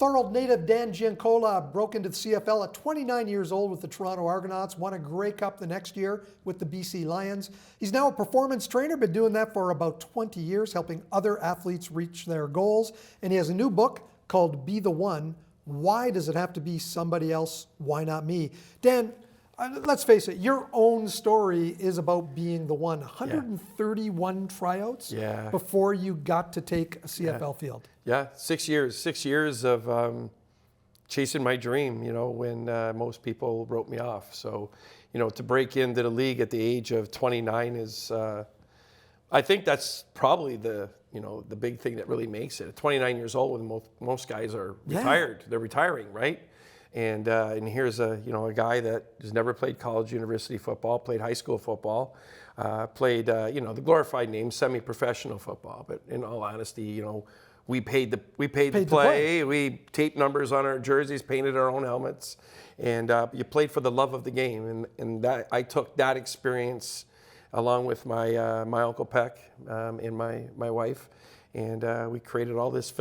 Thorold native Dan Giancola broke into the CFL at 29 years old with the Toronto Argonauts, won a Grey Cup the next year with the BC Lions. He's now a performance trainer, been doing that for about 20 years, helping other athletes reach their goals. And he has a new book called Be the One. Why does it have to be somebody else? Why not me? Dan, let's face it, your own story is about being the one. 131 tryouts before you got to take a CFL field. Yeah, 6 years. 6 years of chasing my dream, when most people wrote me off. So, to break into the league at the age of 29 is, I think that's probably the big thing that really makes it. At 29 years old, when most guys are retired, they're retiring, right? And here's a guy that has never played college, university football, played high school football, played the glorified name semi-professional football. But in all honesty, we paid to play. We taped numbers on our jerseys, painted our own helmets, and you played for the love of the game. And that I took that experience along with my my Uncle Peck and my wife, and we created all this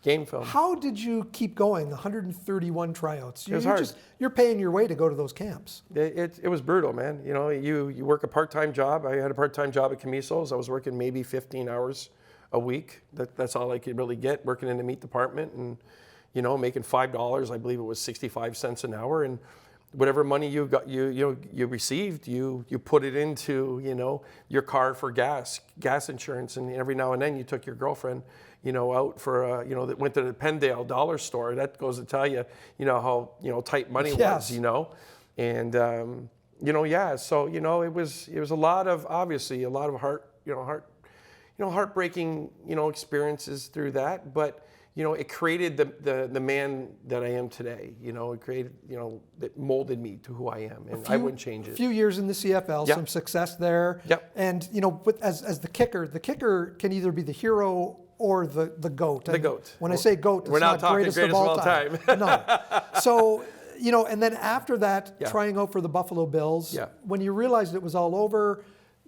game film. How did you keep going? 131 tryouts. It was hard. You're paying your way to go to those camps. It was brutal, man. You work a part-time job. I had a part-time job at Camiso's. I was working maybe 15 hours a week. That's all I could really get, working in the meat department and, making $5. I believe it was 65 cents an hour. And whatever money you got, you received, you put it into, your car for gas insurance. And every now and then you took your girlfriend, out for, that went to the Pendale dollar store. That goes to tell you, how, tight money was, and, so, it was a lot of, obviously a lot of heartbreaking, experiences through that, but, it created the man that I am today. It created, that molded me to who I am, and I wouldn't change it. A few years in the CFL, some success there. Yep. And, as the kicker can either be the hero or the GOAT. The GOAT. When I say GOAT, it's we're not talking greatest of all time. No. So, and then after that, trying out for the Buffalo Bills, when you realized it was all over,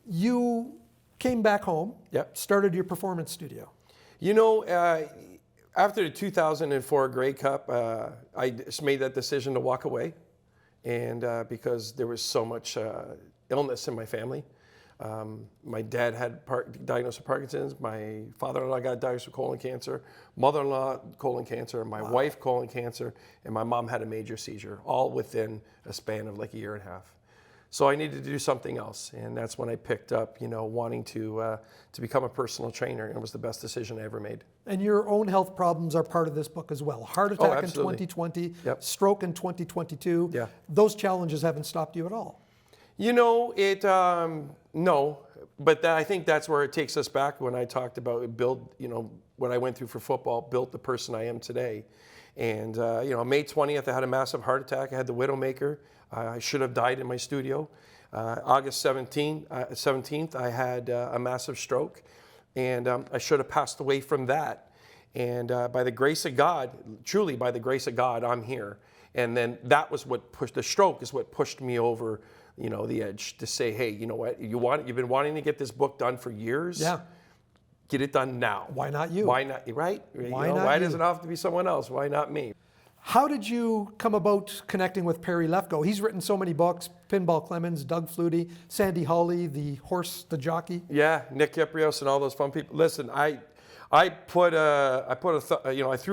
you came back home, started your performance studio. After the 2004 Grey Cup, I just made that decision to walk away, and because there was so much illness in my family. My dad had diagnosed with Parkinson's. My father-in-law got diagnosed with colon cancer. Mother-in-law, colon cancer. My wife, colon cancer. And my mom had a major seizure, all within a span of like a year and a half. So I needed to do something else, and that's when I picked up, wanting to become a personal trainer, and it was the best decision I ever made. And your own health problems are part of this book as well. Heart attack in 2020, stroke in 2022. Yeah. Those challenges haven't stopped you at all. No, but I think that's where it takes us back when I talked about what I went through for football, built the person I am today. And, May 20th, I had a massive heart attack. I had the Widowmaker. I should have died in my studio. August 17th, I had a massive stroke, and I should have passed away from that. And by the grace of God, truly by the grace of God, I'm here. And then that was what pushed, the stroke is what pushed me over, the edge to say, hey, you know what, you've been wanting to get this book done for years. Yeah. Get it done now. Why not you? Why not, right? Why does it have to be someone else? Why not me? How did you come about connecting with Perry Lefko? He's written so many books, Pinball Clemens, Doug Flutie, Sandy Hawley, the horse, the jockey. Yeah, Nick Kiprios and all those fun people. Listen, I threw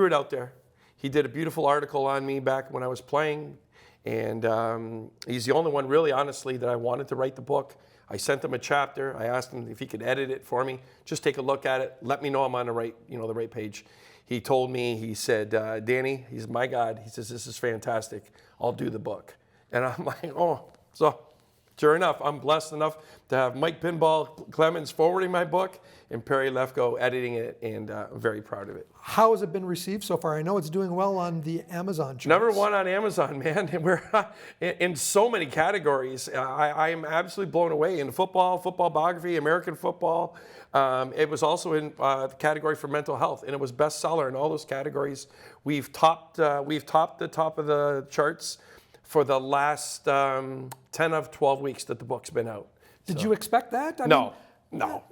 it out there. He did a beautiful article on me back when I was playing, and he's the only one really, honestly, that I wanted to write the book. I sent him a chapter. I asked him if he could edit it for me. Just take a look at it. Let me know I'm on the right page. He told me, he said, Danny, he's my God. He says, this is fantastic. I'll do the book. And I'm like, oh. So sure enough, I'm blessed enough to have Mike Pinball Clemens forwarding my book and Perry Lefko editing it, and I'm very proud of it. How has it been received so far? I know it's doing well on the Amazon charts. Number one on Amazon, man. We're in so many categories. I am absolutely blown away. In football biography, American football. It was also in the category for mental health, and it was bestseller in all those categories. We've topped the top of the charts for the last 10 of 12 weeks that the book's been out. Did you expect that? No.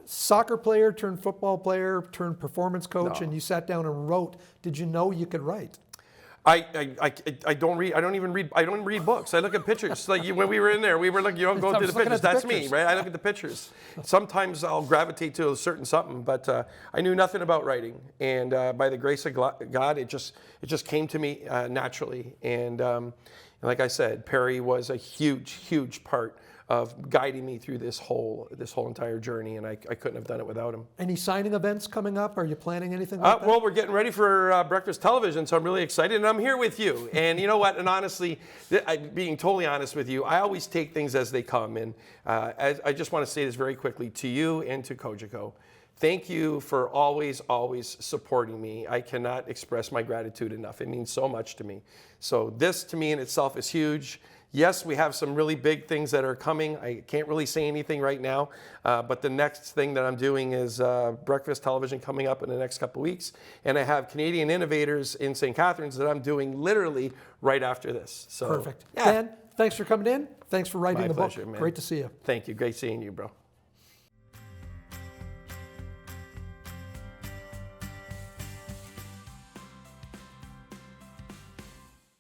Soccer player turned football player turned performance coach, and you sat down and wrote. Did you know you could write? I don't read. I don't even read. I don't read books. I look at pictures. Like when we were in there, we were like, going through the pictures. That's me, right? I look at the pictures. Sometimes I'll gravitate to a certain something, but I knew nothing about writing, and by the grace of God, it just came to me naturally. And like I said, Perry was a huge part of guiding me through this whole entire journey, and I couldn't have done it without him. Any signing events coming up? Are you planning anything like that? Well, we're getting ready for breakfast television, so I'm really excited, and I'm here with you. And you know what? And honestly, being totally honest with you, I always take things as they come. And I just want to say this very quickly to you and to Cogeco. Thank you for always supporting me. I cannot express my gratitude enough. It means so much to me. So this, to me in itself, is huge. Yes, we have some really big things that are coming. I can't really say anything right now, but the next thing that I'm doing is breakfast television coming up in the next couple of weeks. And I have Canadian Innovators in St. Catharines that I'm doing literally right after this. So, Perfect. Yeah. Dan, thanks for coming in. Thanks for writing My the pleasure, book. man. Great to see you. Thank you. Great seeing you, bro.